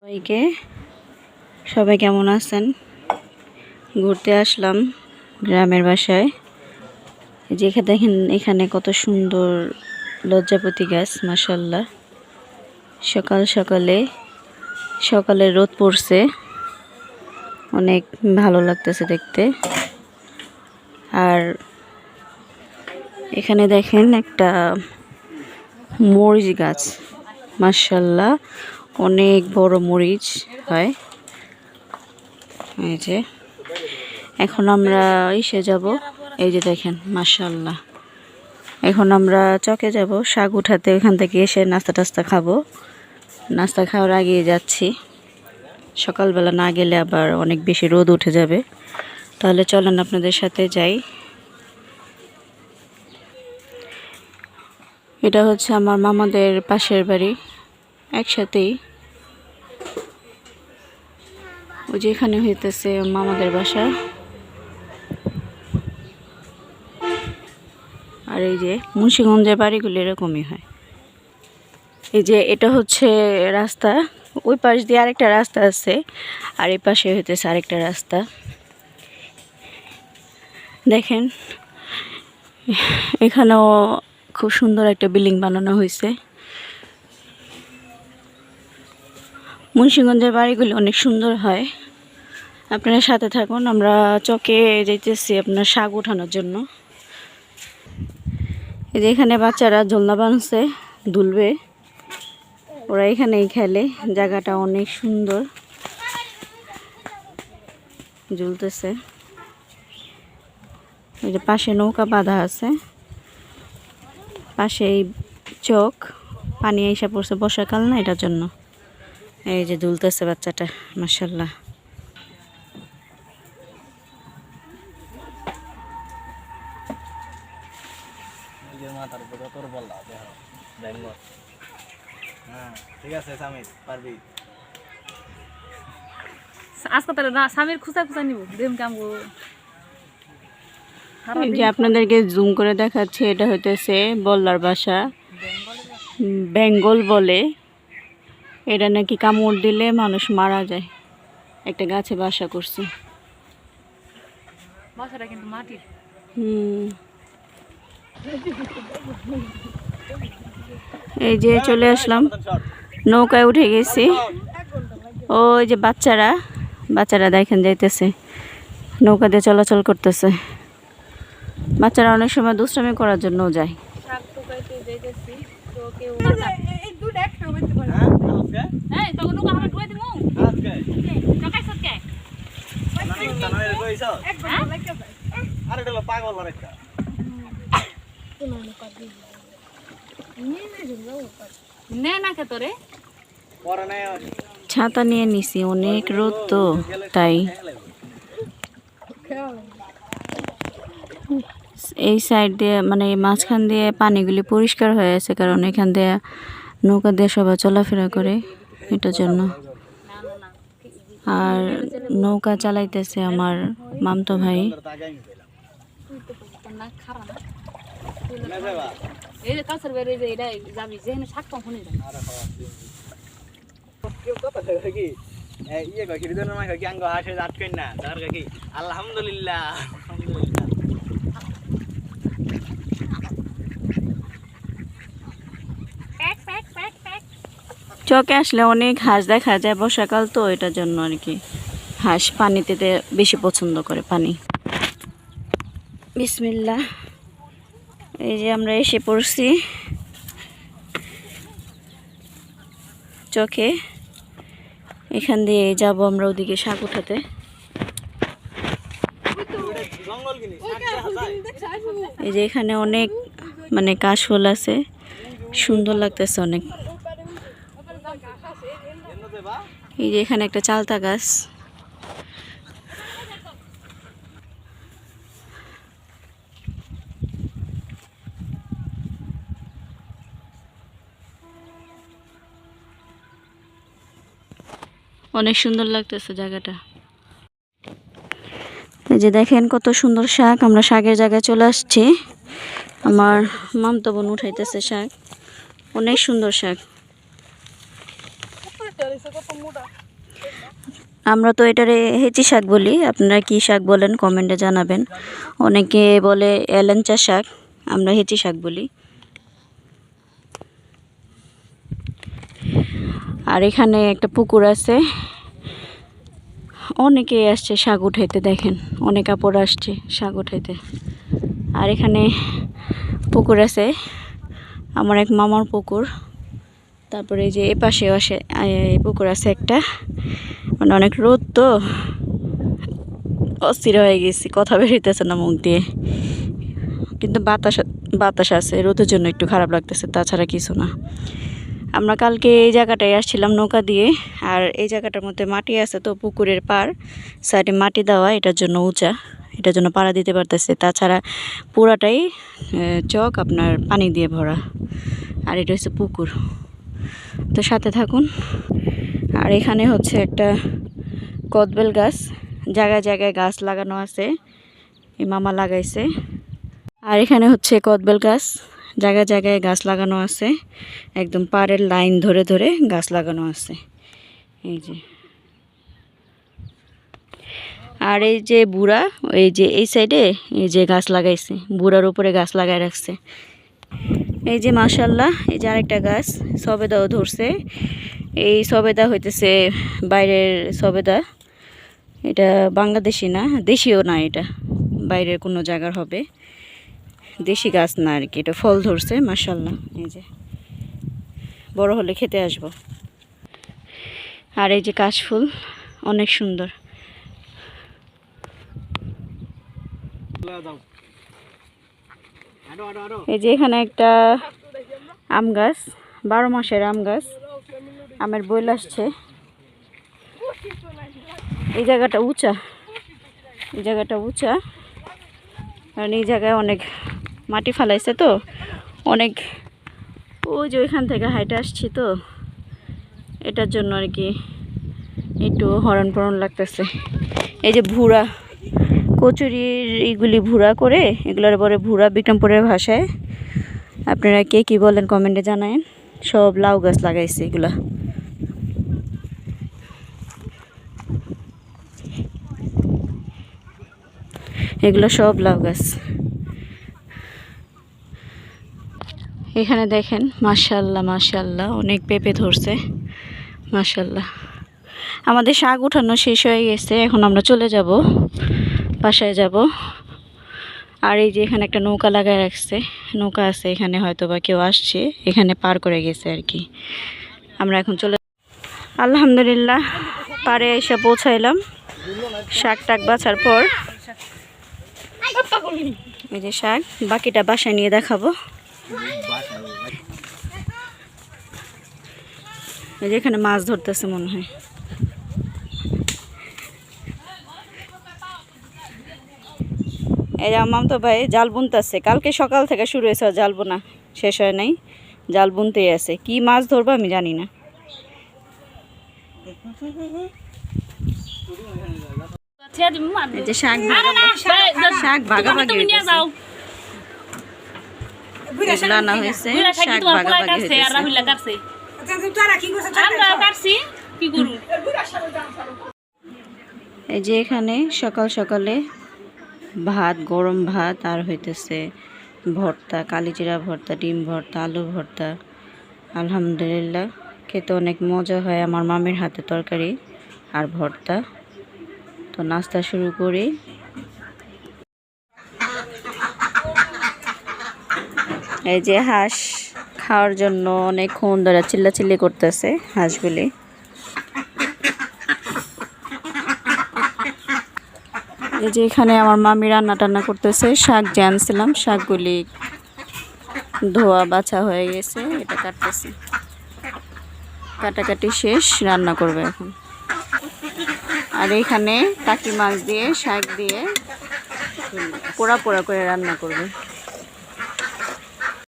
সবাইকে সবাই কেমন আছেন? ঘুরতে আসলাম গ্রামের বাসায়। যেখানে দেখেন এখানে কত সুন্দর লজ্জাপতি গাছ, মাশাআল্লাহ। সকালে রোদ পড়ছে, অনেক ভালো লাগতেছে দেখতে। আর এখানে দেখেন একটা মরিচ গাছ, মাশাআল্লাহ, অনেক বড় মরিচ হয়। এই যে এখন আমরা এসে যাব, এই যে দেখেন মাশাআল্লাহ। এখন আমরা চকে যাব শাক উঠাতে, ওখান থেকে এসে নাস্তা টাস্তা খাবো। নাস্তা খাওয়ার আগে যাচ্ছি, সকালবেলা না গেলে আবার অনেক বেশি রোদ উঠে যাবে। তাহলে চলেন আপনাদের সাথে যাই। এটা হচ্ছে আমার মামাদের পাশের বাড়ি, একসাথেই। ওই যে এখানে হইতেছে মামাদের বাসা। আর এই যে মুন্সিগঞ্জের বাড়িগুলো এরকমই হয়। এই যে এটা হচ্ছে রাস্তা, ওই পাশ দিয়ে আরেকটা রাস্তা আছে, আর এই পাশে হইতেছে আরেকটা রাস্তা। দেখেন এখানেও খুব সুন্দর একটা বিল্ডিং বানানো হয়েছে। মুন্সিগঞ্জের বাড়িগুলো অনেক সুন্দর হয়। আপনারা সাথে থাকুন, আমরা চকে যাইতেছি আপনার শাক উঠানোর জন্য। এই যে এখানে বাচ্চারা ঝোলনা বানছে, দুলবে, ওরা এখানেই খেলে। জায়গাটা অনেক সুন্দর, ঝুলতেছে। এই যে পাশে নৌকা বাঁধা আছে, পাশেই চোখ, পানি এসে পড়ছে, বর্ষাকাল না, এটার জন্য। এই যে দুলতেছে বাচ্চাটা, মাশাআল্লাহ। যে আপনাদেরকে জুম করে দেখাচ্ছে, এটা হইতেছে বল্লার বাসা, বেঙ্গল বলে। এটা নাকি কামড় দিলে মানুষ মারা যায়। একটা গাছে বাসা করছে। বাসাটা কিন্তু মাটির। এই যে চলে আসলাম, নৌকায় উঠে গেছি। ওই যে বাচ্চারা দেখেন যাইতেছে, নৌকা দিয়ে চলাচল করতেছে। বাচ্চারা অনেক সময় দুষ্টামি করার জন্য যায়। ছাতা নিয়ে নিছি, অনেক রোদ তো তাই। এই সাইড দিয়ে মানে মাঝখান দিয়ে পানিগুলি পরিষ্কার হয়ে আছে, কারণ এখান দিয়ে নৌকা দিয়ে সবাই চলাফেরা করে, এটার জন্য। আর নৌকা চালাইতেছে আমার মামতো ভাই। আলহামদুলিল্লাহ। চকে আসলে অনেক হাঁস দেখা যায়, বর্ষাকাল তো, এটার জন্য আর কি। হাঁস পানিতে বেশি পছন্দ করে পানি। বিসমিল্লাহ। এই যে আমরা এসে পড়ছি চকে, এখান দিয়ে যাব আমরা ওদিকে শাক উঠাতে। এই যে এখানে অনেক মানে কাশফুল আছে, সুন্দর লাগতেছে অনেক। এই যে এখানে একটা চালতা গাছ। অনেক সুন্দর লাগতেছে জায়গাটা। এই যে দেখেন কত সুন্দর শাক, আমরা শাকের জায়গায় চলে আসছি। আমার মামতো বোন উঠাইতেছে শাক, অনেক সুন্দর শাক। আমরা তো এটারে হেঁচি শাক বলি, আপনারা কি শাক বলেন কমেন্টে জানাবেন। অনেকে বলে এলেঞ্চা শাক, আমরা হেঁচি শাক বলি। আর এখানে একটা পুকুর আছে, অনেকে আসছে শাক উঠাইতে, দেখেন অনেক কাপড় আসছে শাক উঠাইতে। আর এখানে পুকুর আছে, আমার এক মামার পুকুর। তারপরে এই যে এ পাশেও আসে পুকুর আছে একটা। মানে অনেক রোদ তো, অস্থির হয়ে গেছি, কথা বেরোইতেছে না মুখ দিয়ে। কিন্তু বাতাস আছে, রোদের জন্য একটু খারাপ লাগতেছে, তাছাড়া কিছু না। আমরা কালকে এই জায়গাটায় আসছিলাম নৌকা দিয়ে। আর এই জায়গাটার মধ্যে মাটি আছে তো, পুকুরের পাড় সাইডে মাটি দেওয়া, এটার জন্য উঁচা, এটার জন্য পাড়া দিতে পারতেছে। তাছাড়া পুরাটাই চক আপনার পানি দিয়ে ভরা। আর এটা হচ্ছে পুকুর, তো সাথে থাকুন। আর এখানে হচ্ছে একটা কদবেল গাছ, জায়গায় জায়গায় গাছ লাগানো আছে, এই মামা লাগাইছে। আর এখানে হচ্ছে কদবেল গাছ, জায়গায় জায়গায় গাছ লাগানো আছে, একদম পাড়ের লাইন ধরে ধরে গাছ লাগানো আছে, এই যে। আর এই যে বুড়া, এই যে এই সাইডে এই যে গাছ লাগাইছে, বুড়ার উপরে গাছ লাগাই রাখছে। এই যে মাশাআল্লাহ, এই যে আরেকটা গাছ সবেদাও ধরছে। এই সবেদা হইতেছে বাইরের সবেদা, এটা বাংলাদেশি না, দেশিও না, এটা বাইরের কোনো জায়গার হবে, দেশি গাছ না আর কি। এটা ফল ধরছে মাশাআল্লাহ, এই যে বড় হলে খেতে আসব। আর এই যে কাশফুল, অনেক সুন্দর। এই যে এখানে একটা আম গাছ, 12 মাসের আম গাছ, আমের বইল আসছে। এই জায়গাটা উঁচা, এই জায়গাটা উঁচা, কারণ এই জায়গায় অনেক মাটি ফালাইছে তো, অনেক ওই যে ওইখান থেকে হাইটে আসছি তো, এটার জন্য আর কি একটু হরণ পরণ লাগতেছে। এই যে ভুড়া, কচুরির এইগুলি ভুড়া করে, এগুলোর পরে ভুড়া বিক্রমপুরের ভাষায়। আপনারা কে কী বলেন কমেন্টে জানায়েন। সব লাউ গাছ লাগাইছে এগুলা। এগুলো সব লাউ গাছ। এখানে দেখেন মাশাআল্লাহ মাশাআল্লাহ, অনেক পেঁপে ধরছে মাশাআল্লাহ। আমাদের শাক উঠানো শেষ হয়ে গেছে, এখন আমরা চলে যাব, বাসায় যাব। আর এই যে এখানে একটা নৌকা লাগায় রাখছে, নৌকা আছে এখানে, হয়তো বা কেউ আসছে, এখানে পার করে গেছে আর কি। আমরা এখন চলে, আলহামদুলিল্লাহ পাড়ে এসে পৌঁছাইলাম শাক টাক বাছার পর। এই যে শাক, বাকিটা বাসায় নিয়ে দেখাবো। এই যে এখানে মাছ ধরতেছে মনে হয়। এই যে আমার তো ভাই জাল বুনতেছে, কালকে সকাল থেকে শুরু হয়েছে, জাল বোনা শেষ হয় নাই, জাল বুনতেই আছে। কি মাছ ধরবো আমি জানি না। এই যে শাক ভাগাভাগি হইতেছে, আনা হয়েছে, শাক ভাগাভাগি হইতেছে। এই যে এখানে সকাল সকালে ভাত, গরম ভাত, আর হইতেছে ভর্তা, কালিজিরা ভর্তা, ডিম ভর্তা, আলু ভর্তা। আলহামদুলিল্লাহ খেতে অনেক মজা হয় আমার মামির হাতে তরকারি আর ভর্তা। তো নাস্তা শুরু করি। এই যে হাঁস খাওয়ার জন্য অনেকক্ষণ ধরে চিল্লাচিল্লি করতেছে হাঁসগুলি। এই যে এখানে আমার মামি রান্না টান্না করতেছে, শাক যে আনছিলাম শাকগুলি ধোয়া বাছা হয়ে গেছে, এটা কাটতেছে, কাটাকাটি শেষ, রান্না করবে এখন। আর এখানে টাকি মাছ দিয়ে শাক দিয়ে পোড়া পোড়া করে রান্না করবে।